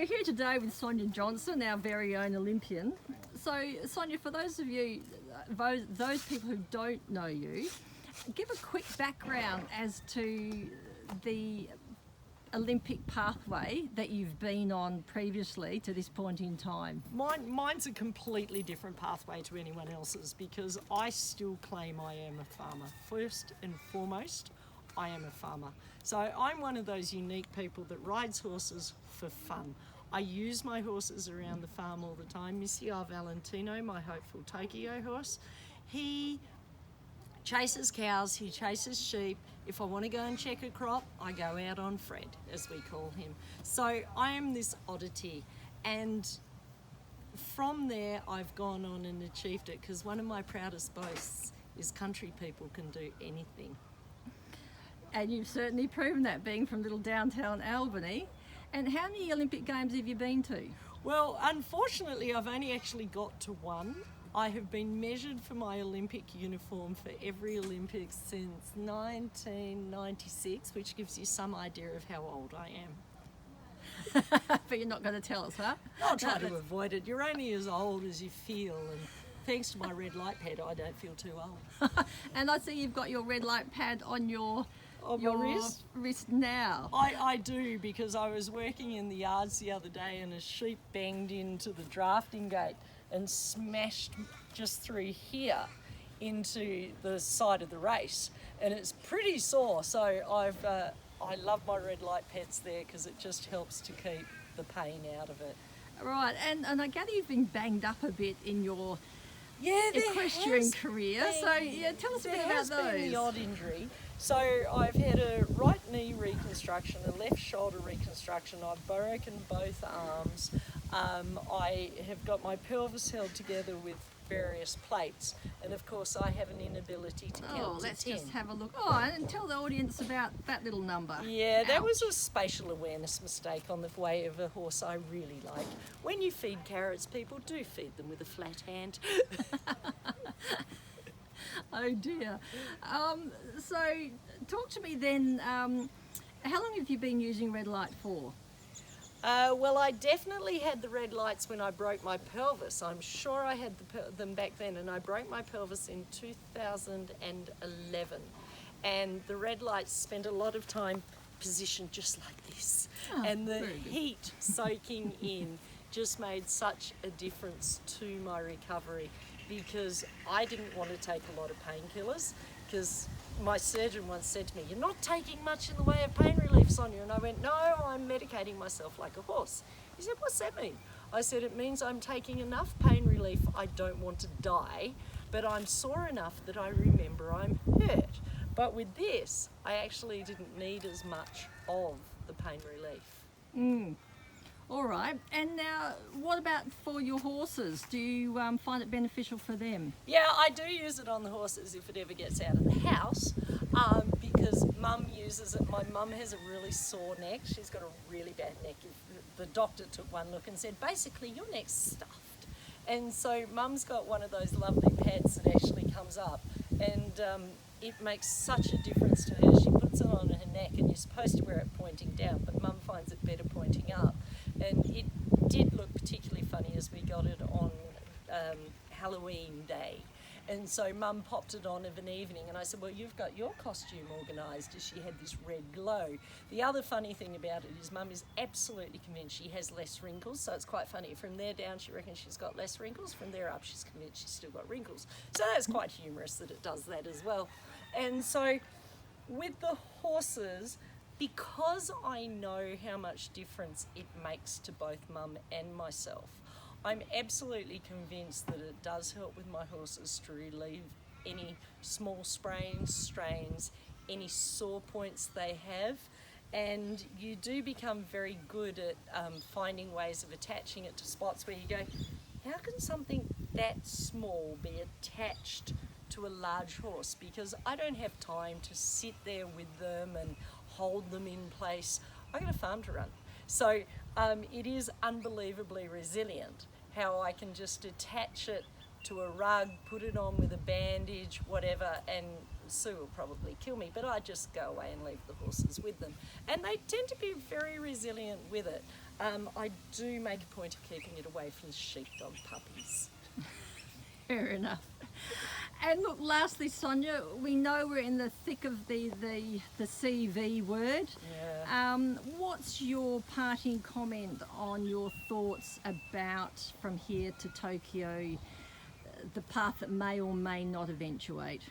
here today with Sonja Johnson, our very own Olympian. So Sonja, for those of you, those people who don't know you, give a quick background as to the Olympic pathway that you've been on previously to this point in time. Mine's a completely different pathway to anyone else's because I still claim I am a farmer. First and foremost, I am a farmer. So I'm one of those unique people that rides horses for fun. I use my horses around the farm all the time. Monsieur Valentino, my hopeful Tokyo horse, he chases cows, he chases sheep. If I want to go and check a crop, I go out on Fred, as we call him. So I am this oddity, and from there I've gone on and achieved it, because one of my proudest boasts is country people can do anything. And you've certainly proven that, being from little downtown Albany. And how many Olympic Games have you been to? Well, unfortunately, I've only actually got to one. I have been measured for my Olympic uniform for every Olympics since 1996, which gives you some idea of how old I am. But you're not going to tell us, huh? I'll try to avoid it. You're only as old as you feel, and thanks to my red light pad, I don't feel too old. And I see you've got your red light pad on your wrist now. I do, because I was working in the yards the other day and a sheep banged into the drafting gate and smashed just through here into the side of the race, and it's pretty sore. So I love my red light pads there because it just helps to keep the pain out of it. Right, and I gather you've been banged up a bit in your equestrian career. So tell us a bit about those. There has been the odd injury. So I've had a right knee reconstruction, a left shoulder reconstruction. I've broken both arms. I have got my pelvis held together with various plates, and of course I have an inability to count to 10. Let's just have a look. And tell the audience about that little number. Yeah, that was a spatial awareness mistake on the way of a horse I really like. When you feed carrots, people do feed them with a flat hand. Oh dear. So talk to me then, how long have you been using red light for? Well, I definitely had the red lights when I broke my pelvis. I'm sure I had them back then, and I broke my pelvis in 2011. And the red lights spent a lot of time positioned just like this. And the heat soaking in just made such a difference to my recovery, because I didn't want to take a lot of painkillers, because my surgeon once said to me, "You're not taking much in the way of pain relief, Sonja." And I went, "No, I'm medicating myself like a horse." He said, "What's that mean?" I said, "It means I'm taking enough pain relief. I don't want to die, but I'm sore enough that I remember I'm hurt." But with this, I actually didn't need as much of the pain relief. All right. And now, what about for your horses? Do you find it beneficial for them? Yeah, I do use it on the horses if it ever gets out of the house, because Mum uses it. My mum has a really sore neck. She's got a really bad neck. The doctor took one look and said, basically, your neck's stuffed. And so Mum's got one of those lovely pads that actually comes up, and it makes such a difference to her. She puts it on her neck, and you're supposed to wear it pointing down, but Mum finds it better pointing up. And it did look particularly funny as we got it on Halloween Day. And so Mum popped it on of an evening, and I said, "Well, you've got your costume organised," as she had this red glow. The other funny thing about it is Mum is absolutely convinced she has less wrinkles, so it's quite funny. From there down, she reckons she's got less wrinkles. From there up, she's convinced she's still got wrinkles. So that's quite humorous that it does that as well. And so with the horses, because I know how much difference it makes to both Mum and myself, I'm absolutely convinced that it does help with my horses to relieve any small sprains, strains, any sore points they have. And you do become very good at finding ways of attaching it to spots where you go, how can something that small be attached to a large horse? Because I don't have time to sit there with them and hold them in place. I've got a farm to run. So it is unbelievably resilient how I can just attach it to a rug, put it on with a bandage, whatever, and Sue will probably kill me, but I just go away and leave the horses with them. And they tend to be very resilient with it. I do make a point of keeping it away from the sheepdog puppies. Fair enough. And look, lastly, Sonja, we know we're in the thick of the CV word. Yeah. What's your parting comment on your thoughts about from here to Tokyo, the path that may or may not eventuate?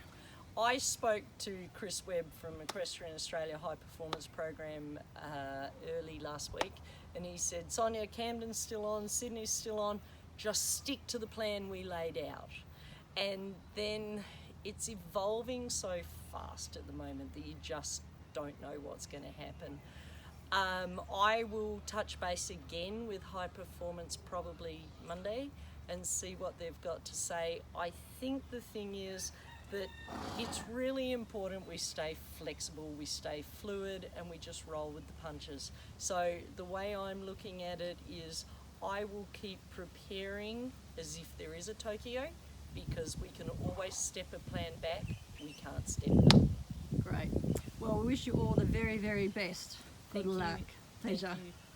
I spoke to Chris Webb from Equestrian Australia High Performance Program early last week, and he said, Sonja, Camden's still on, Sydney's still on, just stick to the plan we laid out. And then it's evolving so fast at the moment that you just don't know what's going to happen. I will touch base again with High Performance probably Monday and see what they've got to say. I think the thing is that it's really important we stay flexible, we stay fluid, and we just roll with the punches. So the way I'm looking at it is I will keep preparing as if there is a Tokyo, because we can always step a plan back, we can't step it up. Great. Well, we wish you all the very, very best. Good luck. Pleasure. Thank you.